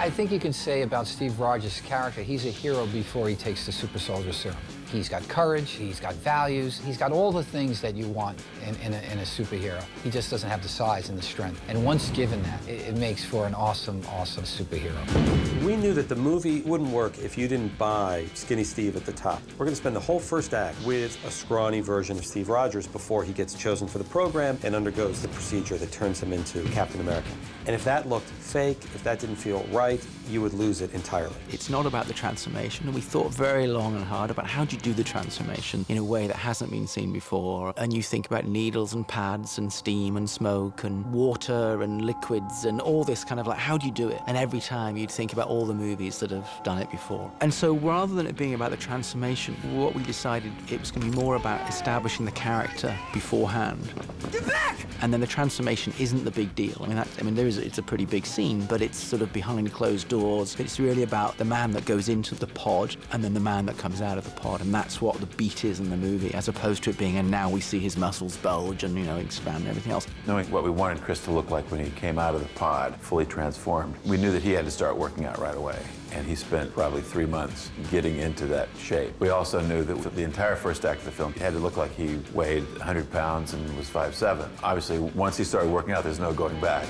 I think you can say about Steve Rogers' character, he's a hero before he takes the super soldier serum. He's got courage, he's got values, he's got all the things that you want in a superhero. He just doesn't have the size and the strength. And once given that, it makes for an awesome, awesome superhero. We knew that the movie wouldn't work if you didn't buy Skinny Steve at the top. We're going to spend the whole first act with a scrawny version of Steve Rogers before he gets chosen for the program and undergoes the procedure that turns him into Captain America. And if that looked fake, if that didn't feel right, you would lose it entirely. It's not about the transformation, and we thought very long and hard about how do you do the transformation in a way that hasn't been seen before. And you think about needles and pads and steam and smoke and water and liquids and all this kind of like, how do you do it? And every time you'd think about all the movies that have done it before. And so rather than it being about the transformation, what we decided it was going to be more about establishing the character beforehand. Get back! And then the transformation isn't the big deal. It's a pretty big scene, but it's sort of behind closed doors. It's really about the man that goes into the pod and then the man that comes out of the pod, and that's what the beat is in the movie, as opposed to it being, and now we see his muscles bulge and, expand and everything else. Knowing what we wanted Chris to look like when he came out of the pod, fully transformed, we knew that he had to start working out right away. And he spent probably 3 months getting into that shape. We also knew that for the entire first act of the film, he had to look like he weighed 100 pounds and was 5'7". Obviously, once he started working out, there's no going back.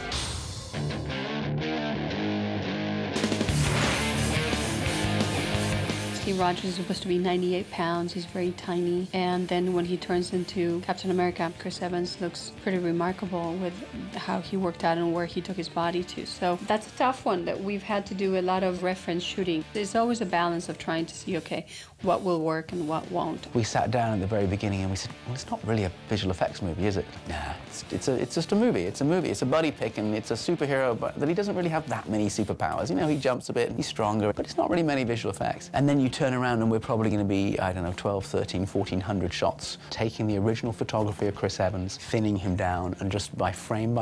Steve Rogers is supposed to be 98 pounds. He's very tiny. And then when he turns into Captain America, Chris Evans looks pretty remarkable with how he worked out and where he took his body to. So that's a tough one that we've had to do a lot of reference shooting. It's always a balance of trying to see, okay, what will work and what won't. We sat down at the very beginning and we said, well, it's not really a visual effects movie, is it? Nah, it's just a movie. It's a movie. It's a buddy pick, and it's a superhero, but that he doesn't really have that many superpowers. He jumps a bit, he's stronger, but it's not really many visual effects. And then you turn around and we're probably going to be, I don't know, 12, 13, 1,400 shots, taking the original photography of Chris Evans, thinning him down, and just by frame,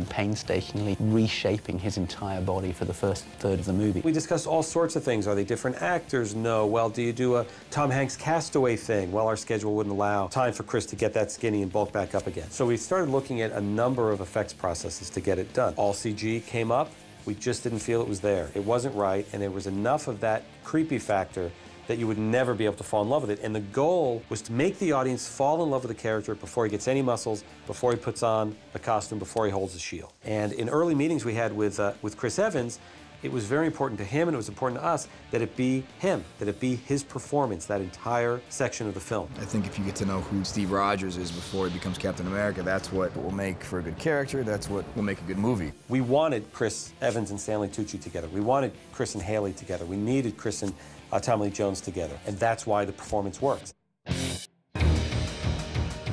painstakingly reshaping his entire body for the first third of the movie. We discussed all sorts of things. Are they different actors? No. Well, do you do a Tom Hanks Castaway thing? Well, our schedule wouldn't allow time for Chris to get that skinny and bulk back up again. So we started looking at a number of effects processes to get it done. All CG came up. We just didn't feel it was there. It wasn't right, and there was enough of that creepy factor that you would never be able to fall in love with it. And the goal was to make the audience fall in love with the character before he gets any muscles, before he puts on the costume, before he holds the shield. And in early meetings we had with Chris Evans, it was very important to him and it was important to us that it be him, that it be his performance, that entire section of the film. I think if you get to know who Steve Rogers is before he becomes Captain America, that's what will make for a good character, that's what will make a good movie. We wanted Chris Evans and Stanley Tucci together. We wanted Chris and Haley together. We needed Chris and Tommy Lee Jones together, and that's why the performance works.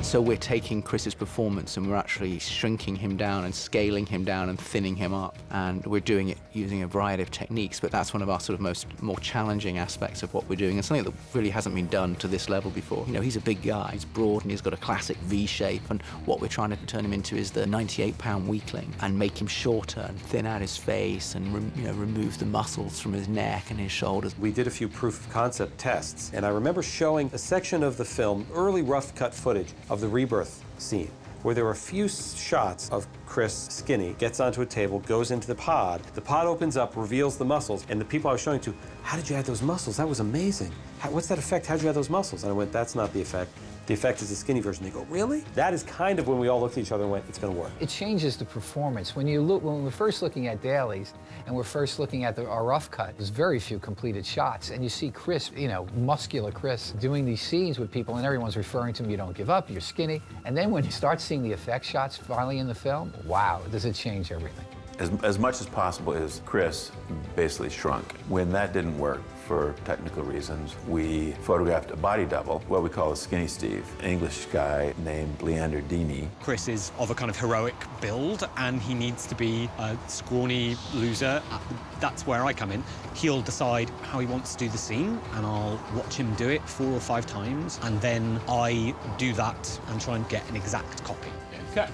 So we're taking Chris's performance and we're actually shrinking him down and scaling him down and thinning him up. And we're doing it using a variety of techniques, but that's one of our sort of more challenging aspects of what we're doing, and something that really hasn't been done to this level before. He's a big guy, he's broad, and he's got a classic V shape, and what we're trying to turn him into is the 98-pound weakling and make him shorter and thin out his face and remove the muscles from his neck and his shoulders. We did a few proof of concept tests, and I remember showing a section of the film, early rough cut footage of the rebirth scene, where there were a few shots of Chris skinny, gets onto a table, goes into the pod opens up, reveals the muscles, and the people I was showing to, how did you add those muscles? That was amazing. What's that effect? How'd you add those muscles? And I went, that's not the effect. The effect is the skinny version. They go, really? That is kind of when we all looked at each other and went, it's going to work. It changes the performance. When we're first looking at dailies and we're first looking at our rough cut, there's very few completed shots, and you see Chris, muscular Chris, doing these scenes with people, and everyone's referring to him, you don't give up, you're skinny. And then when you start seeing the effect shots finally in the film, wow, does it change everything. As much as possible is Chris basically shrunk. When that didn't work, for technical reasons, we photographed a body double, what we call a Skinny Steve, an English guy named Leander Deeney. Chris is of a kind of heroic build, and he needs to be a scrawny loser. That's where I come in. He'll decide how he wants to do the scene, and I'll watch him do it 4 or 5 times, and then I do that and try and get an exact copy. Okay,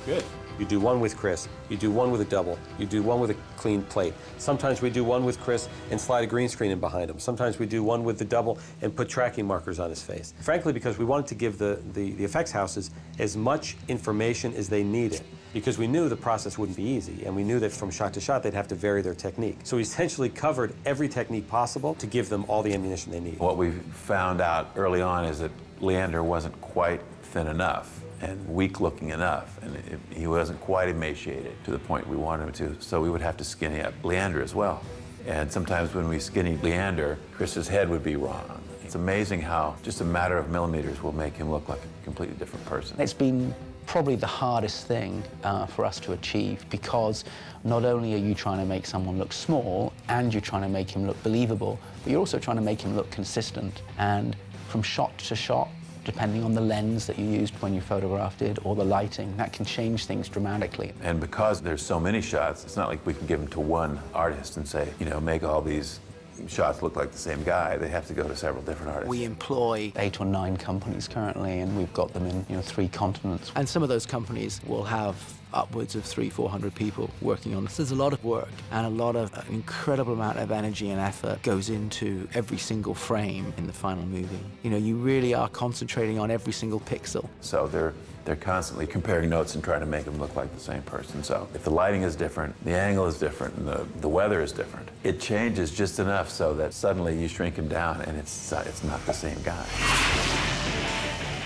good. You do one with Chris, you do one with a double, you do one with a clean plate. Sometimes we do one with Chris and slide a green screen in behind him. Sometimes we do one with the double and put tracking markers on his face. Frankly, because we wanted to give the effects houses as much information as they needed. because we knew the process wouldn't be easy, and we knew that from shot to shot they'd have to vary their technique. So we essentially covered every technique possible to give them all the ammunition they need. What we found out early on is that Leander wasn't quite thin enough and weak-looking enough, and he wasn't quite emaciated to the point we wanted him to, so we would have to skinny up Leander as well. And sometimes when we skinny Leander, Chris's head would be wrong. It's amazing how just a matter of millimeters will make him look like a completely different person. It's been probably the hardest thing for us to achieve, because not only are you trying to make someone look small and you're trying to make him look believable, but you're also trying to make him look consistent. And from shot to shot, depending on the lens that you used when you photographed it or the lighting, that can change things dramatically. And because there's so many shots, it's not like we can give them to one artist and say, you know, make all these shots look like the same guy. They have to go to several different artists. We employ 8 or 9 companies currently, and we've got them in 3 continents. And some of those companies will have upwards of 300-400 people working on this. There's a lot of work and a lot of an incredible amount of energy and effort goes into every single frame in the final movie. You know, you really are concentrating on every single pixel. So they're constantly comparing notes and trying to make them look like the same person. So if the lighting is different, the angle is different, and the weather is different, it changes just enough so that suddenly you shrink him down and it's not the same guy.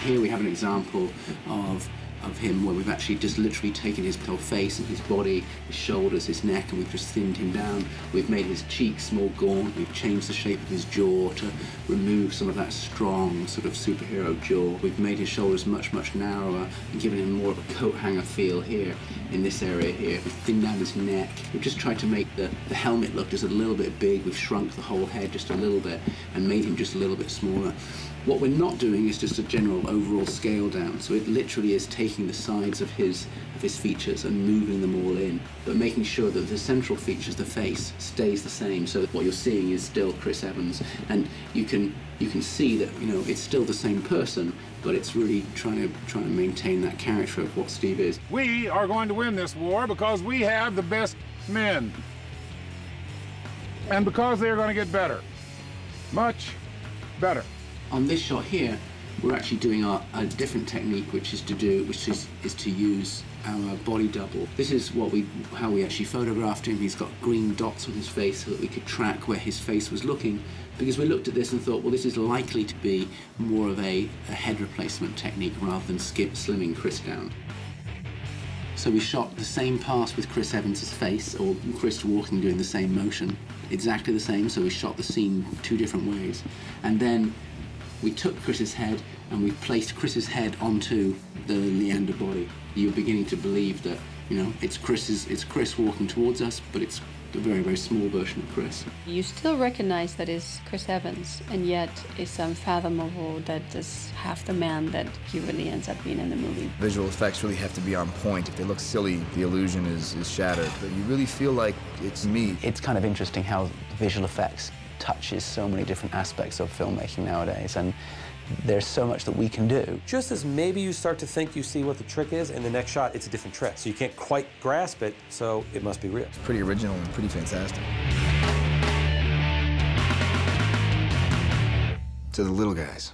Here we have an example of him where we've actually just literally taken his whole face and his body, his shoulders, his neck, and we've just thinned him down. We've made his cheeks more gaunt. We've changed the shape of his jaw to remove some of that strong sort of superhero jaw. We've made his shoulders much, much narrower and given him more of a coat hanger feel here in this area here. We've thinned down his neck. We've just tried to make the helmet look just a little bit big. We've shrunk the whole head just a little bit and made him just a little bit smaller. What we're not doing is just a general overall scale down. So it literally is taking the sides of his features and moving them all in, but making sure that the central features, the face, stays the same, so that what you're seeing is still Chris Evans. And you can see that, you know, it's still the same person, but it's really trying to maintain that character of what Steve is. We are going to win this war because we have the best men. And because they're going to get better. Much better. On this shot here, we're actually doing a different technique, which is to use our body double. This is how we actually photographed him. He's got green dots on his face so that we could track where his face was looking, because we looked at this and thought, well, this is likely to be more of a head replacement technique rather than slimming Chris down. So we shot the same pass with Chris Evans' face, or Chris walking doing the same motion, exactly the same, so we shot the scene 2 different ways. And then we took Chris's head and we placed Chris's head onto the Leander body. You're beginning to believe that, you know, it's Chris walking towards us, but it's a very, very small version of Chris. You still recognize that it's Chris Evans, and yet it's unfathomable that is half the man that he really ends up being in the movie. Visual effects really have to be on point. If they look silly, the illusion is shattered. But you really feel like it's me. It's kind of interesting how visual effects touches so many different aspects of filmmaking nowadays, and there's so much that we can do. Just as maybe you start to think you see what the trick is, in the next shot it's a different trick. So you can't quite grasp it, so it must be real. It's pretty original and pretty fantastic. To the little guys.